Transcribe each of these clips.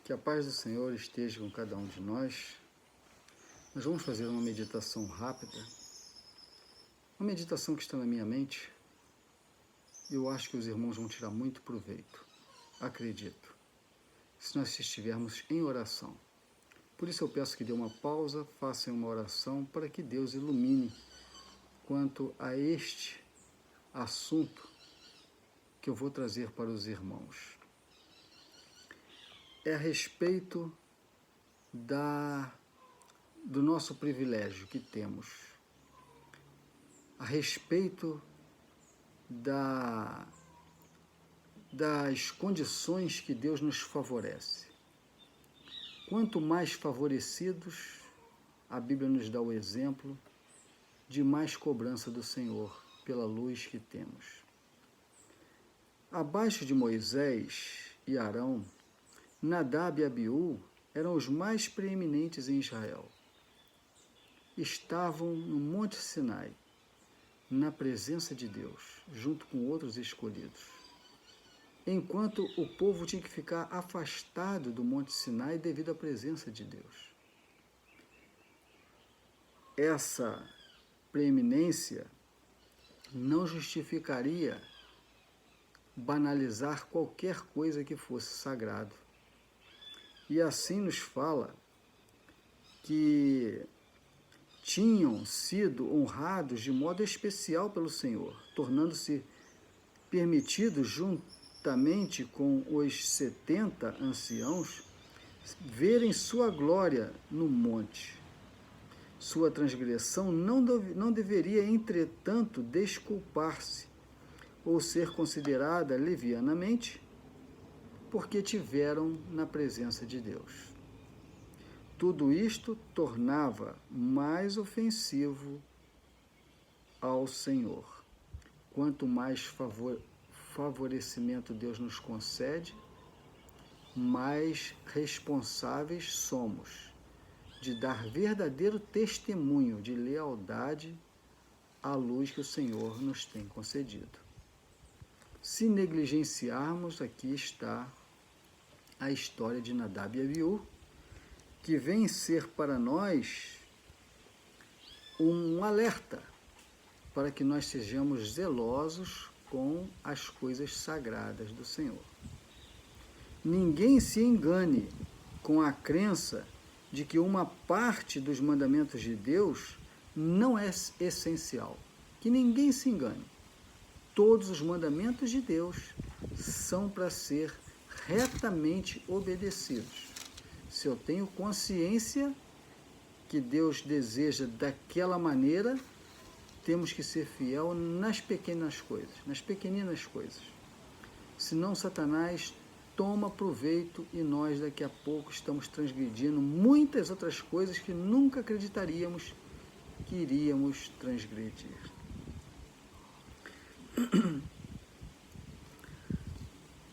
Que a paz do Senhor esteja com cada um de nós. Nós vamos fazer uma meditação rápida, uma meditação que está na minha mente. Eu acho que os irmãos vão tirar muito proveito, acredito, se nós estivermos em oração. Por isso eu peço que dê uma pausa, façam uma oração para que Deus ilumine quanto a este assunto que eu vou trazer para os irmãos. É a respeito do nosso privilégio que temos, a respeito das condições que Deus nos favorece. Quanto mais favorecidos, a Bíblia nos dá o exemplo de mais cobrança do Senhor pela luz que temos. Abaixo de Moisés e Arão, Nadab e Abiú eram os mais preeminentes em Israel. Estavam no Monte Sinai, na presença de Deus, junto com outros escolhidos. Enquanto o povo tinha que ficar afastado do Monte Sinai devido à presença de Deus. Essa preeminência não justificaria banalizar qualquer coisa que fosse sagrado. E assim nos fala que tinham sido honrados de modo especial pelo Senhor, tornando-se permitidos, juntamente com os 70 anciãos, verem sua glória no monte. Sua transgressão não deveria, entretanto, desculpar-se ou ser considerada levianamente, porque tiveram na presença de Deus. Tudo isto tornava mais ofensivo ao Senhor. Quanto mais favorecimento Deus nos concede, mais responsáveis somos de dar verdadeiro testemunho de lealdade à luz que o Senhor nos tem concedido. Se negligenciarmos, aqui está a história de Nadab e Abiú, que vem ser para nós um alerta para que nós sejamos zelosos com as coisas sagradas do Senhor. Ninguém se engane com a crença de que uma parte dos mandamentos de Deus não é essencial. Que ninguém se engane. Todos os mandamentos de Deus são para ser retamente obedecidos. Se eu tenho consciência que Deus deseja daquela maneira, temos que ser fiel nas pequenas coisas, nas pequeninas coisas. Senão Satanás toma proveito e nós daqui a pouco estamos transgredindo muitas outras coisas que nunca acreditaríamos que iríamos transgredir.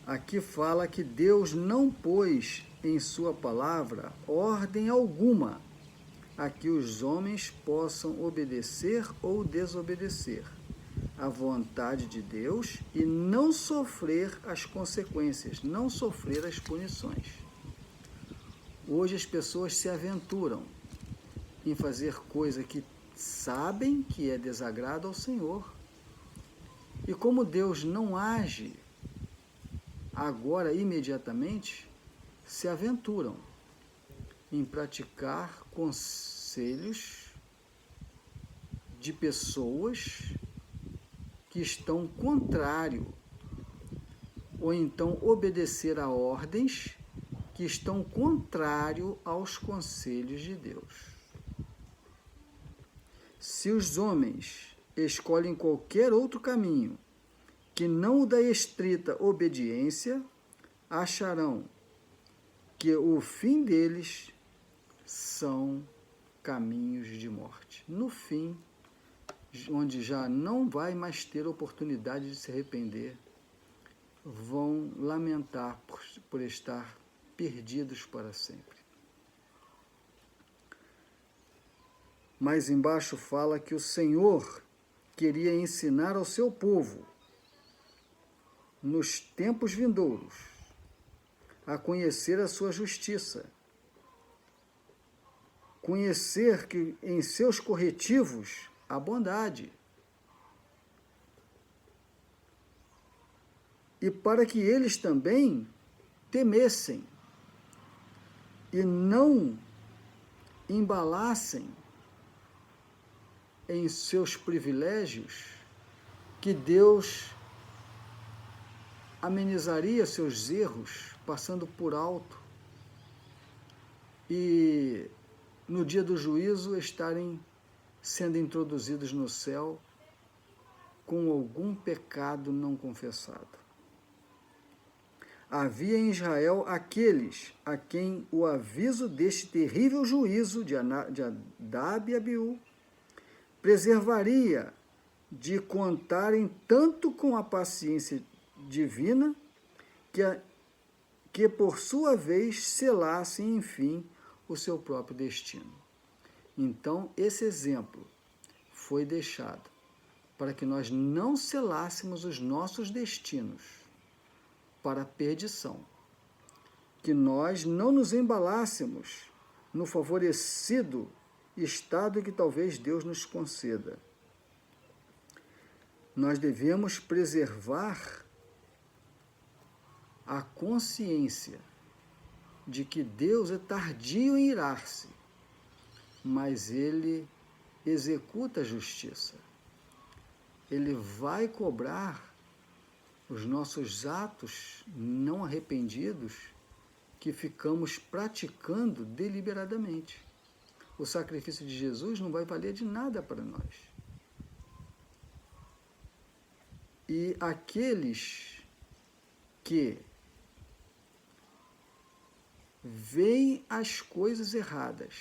Aqui fala que Deus não pôs em sua palavra ordem alguma a que os homens possam obedecer ou desobedecer à vontade de Deus e não sofrer as consequências, não sofrer as punições. Hoje as pessoas se aventuram em fazer coisa que sabem que é desagrado ao Senhor. E como Deus não age agora, imediatamente, se aventuram em praticar conselhos de pessoas que estão contrário, ou então obedecer a ordens que estão contrário aos conselhos de Deus. Se os homens escolhem qualquer outro caminho que não o da estrita obediência, acharão que o fim deles são caminhos de morte. No fim, onde já não vai mais ter oportunidade de se arrepender, vão lamentar por estar perdidos para sempre. Mais embaixo fala que o Senhor queria ensinar ao seu povo, nos tempos vindouros, a conhecer a sua justiça, conhecer que em seus corretivos há bondade, e para que eles também temessem e não embalassem em seus privilégios, que Deus amenizaria seus erros, passando por alto, e no dia do juízo estarem sendo introduzidos no céu com algum pecado não confessado. Havia em Israel aqueles a quem o aviso deste terrível juízo de Nadab e Abiú preservaria de contarem tanto com a paciência divina que por sua vez selassem, enfim, o seu próprio destino. Então, esse exemplo foi deixado para que nós não selássemos os nossos destinos para a perdição, que nós não nos embalássemos no favorecido estado que talvez Deus nos conceda. Nós devemos preservar a consciência de que Deus é tardio em irar-se, mas Ele executa a justiça. Ele vai cobrar os nossos atos não arrependidos que ficamos praticando deliberadamente. O sacrifício de Jesus não vai valer de nada para nós. E aqueles que veem as coisas erradas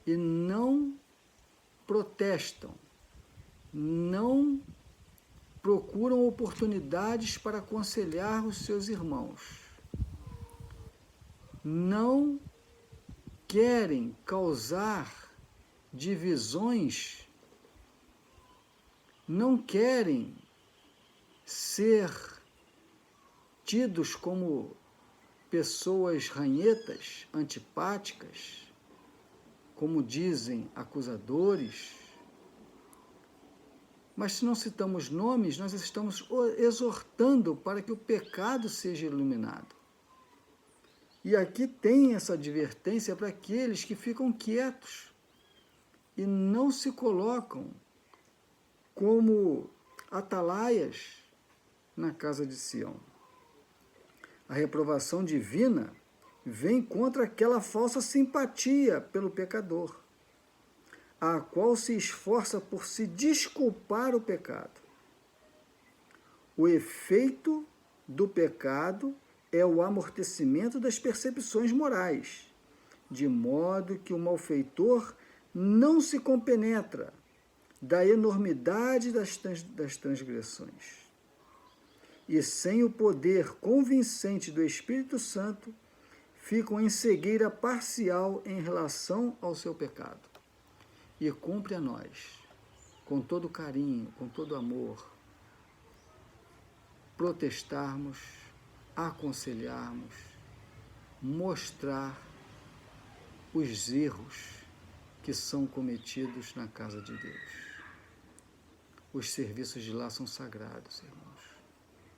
e não protestam, não procuram oportunidades para aconselhar os seus irmãos, não querem causar divisões, não querem ser tidos como pessoas ranhetas, antipáticas, como dizem acusadores. Mas se não citamos nomes, nós estamos exortando para que o pecado seja iluminado. E aqui tem essa advertência para aqueles que ficam quietos e não se colocam como atalaias na casa de Sião. A reprovação divina vem contra aquela falsa simpatia pelo pecador, a qual se esforça por se desculpar o pecado. O efeito do pecado é o amortecimento das percepções morais, de modo que o malfeitor não se compenetra da enormidade das transgressões. E sem o poder convincente do Espírito Santo, ficam em cegueira parcial em relação ao seu pecado. E cumpre a nós, com todo carinho, com todo amor, protestarmos, aconselharmos, mostrar os erros que são cometidos na casa de Deus. Os serviços de lá são sagrados, irmãos,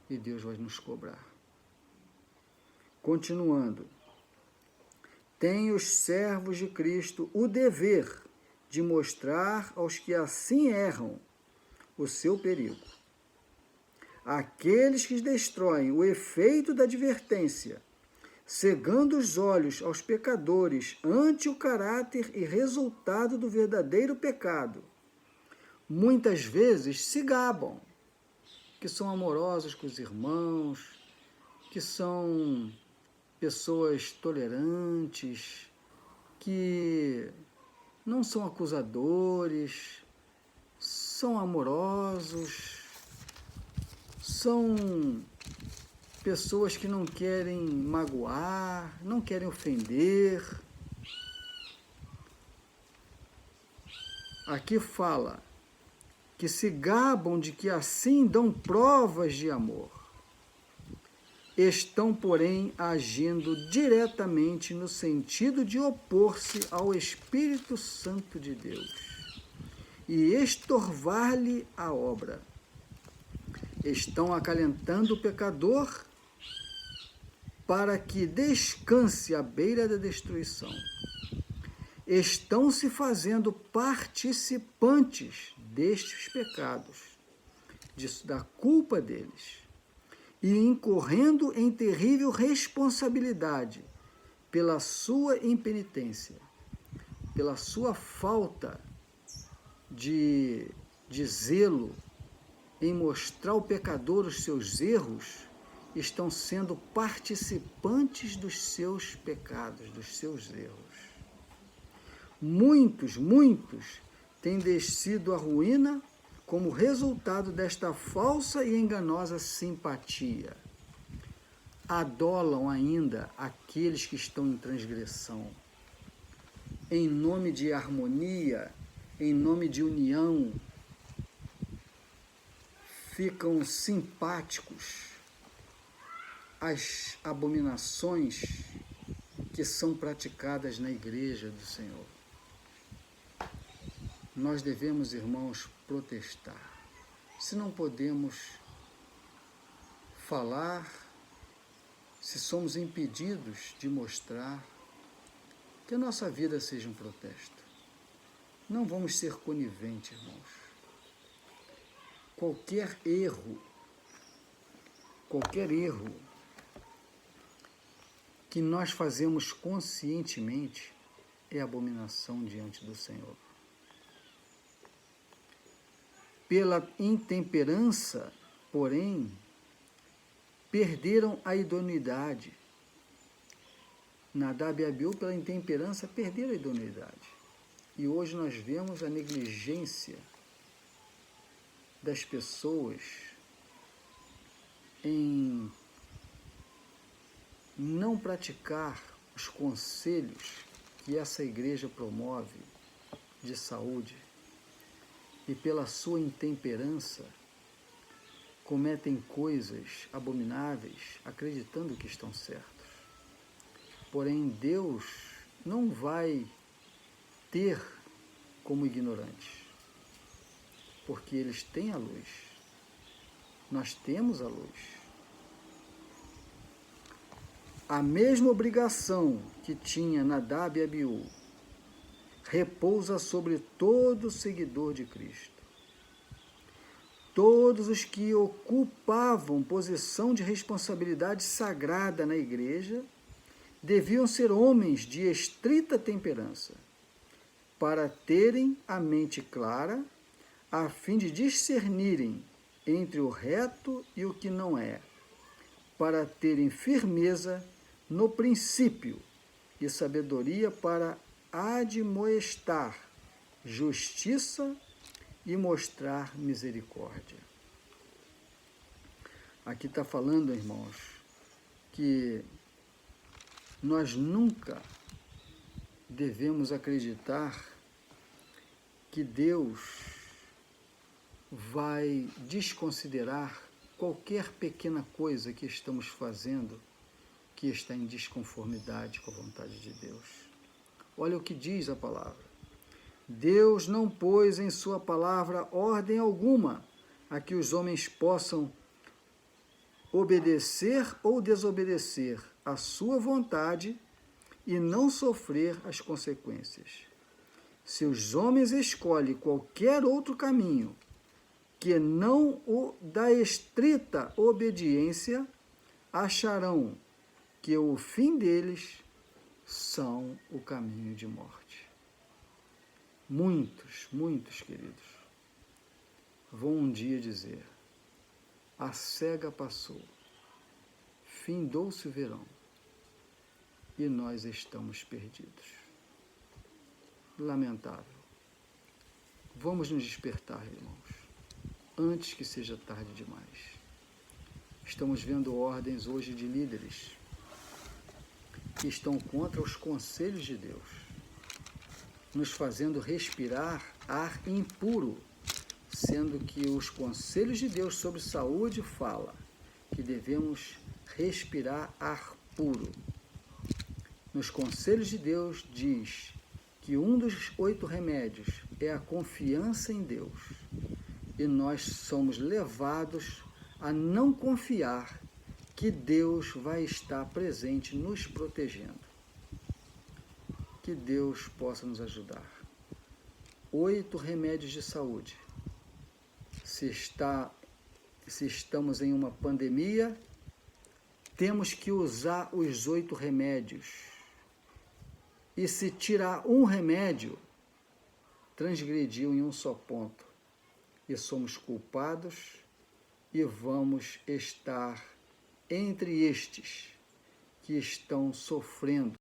e Deus vai nos cobrar. Continuando, tem os servos de Cristo o dever de mostrar aos que assim erram o seu perigo. Aqueles que destroem o efeito da advertência, cegando os olhos aos pecadores ante o caráter e resultado do verdadeiro pecado, muitas vezes se gabam, que são amorosos com os irmãos, que são pessoas tolerantes, que não são acusadores, são amorosos, são pessoas que não querem magoar, não querem ofender. Aqui fala que se gabam de que assim dão provas de amor. estão, porém, agindo diretamente no sentido de opor-se ao Espírito Santo de Deus e estorvar-lhe a obra. Estão acalentando o pecador para que descanse à beira da destruição. Estão se fazendo participantes destes pecados, da culpa deles, e incorrendo em terrível responsabilidade pela sua impenitência, pela sua falta de zelo em mostrar ao pecador os seus erros, estão sendo participantes dos seus pecados, dos seus erros. Muitos têm descido à ruína como resultado desta falsa e enganosa simpatia. Adolam ainda aqueles que estão em transgressão. Em nome de harmonia, em nome de união, ficam simpáticos às abominações que são praticadas na igreja do Senhor. Nós devemos, irmãos, protestar. Se não podemos falar, se somos impedidos de mostrar, que a nossa vida seja um protesto. Não vamos ser coniventes, irmãos. Qualquer erro que nós fazemos conscientemente é abominação diante do Senhor. Pela intemperança, porém, perderam a idoneidade. Nadab e Abiú, pela intemperança, perderam a idoneidade. E hoje nós vemos a negligência das pessoas em não praticar os conselhos que essa igreja promove de saúde, e pela sua intemperança cometem coisas abomináveis, acreditando que estão certos. Porém, Deus não vai ter como ignorantes, porque eles têm a luz. Nós temos a luz. A mesma obrigação que tinha Nadab e Abiú repousa sobre todo seguidor de Cristo. Todos os que ocupavam posição de responsabilidade sagrada na igreja deviam ser homens de estrita temperança, para terem a mente clara, a fim de discernirem entre o reto e o que não é, para terem firmeza no princípio e sabedoria para admoestar justiça e mostrar misericórdia. Aqui está falando, irmãos, que nós nunca devemos acreditar que Deus vai desconsiderar qualquer pequena coisa que estamos fazendo que está em desconformidade com a vontade de Deus. Olha o que diz a palavra. Deus não pôs em sua palavra ordem alguma a que os homens possam obedecer ou desobedecer à sua vontade e não sofrer as consequências. Se os homens escolhem qualquer outro caminho que não o da estrita obediência, acharão que o fim deles são o caminho de morte. Muitos, queridos, vão um dia dizer: a cega passou, findou-se o verão e nós estamos perdidos. Lamentável. Vamos nos despertar, irmãos, antes que seja tarde demais. Estamos vendo ordens hoje de líderes que estão contra os conselhos de Deus, nos fazendo respirar ar impuro, sendo que os conselhos de Deus sobre saúde fala que devemos respirar ar puro. Nos conselhos de Deus diz que um dos 8 remédios é a confiança em Deus. E nós somos levados a não confiar que Deus vai estar presente nos protegendo. Que Deus possa nos ajudar. 8 remédios de saúde. Se estamos em uma pandemia, temos que usar os 8 remédios. E se tirar um remédio, transgrediu em um só ponto. E somos culpados e vamos estar entre estes que estão sofrendo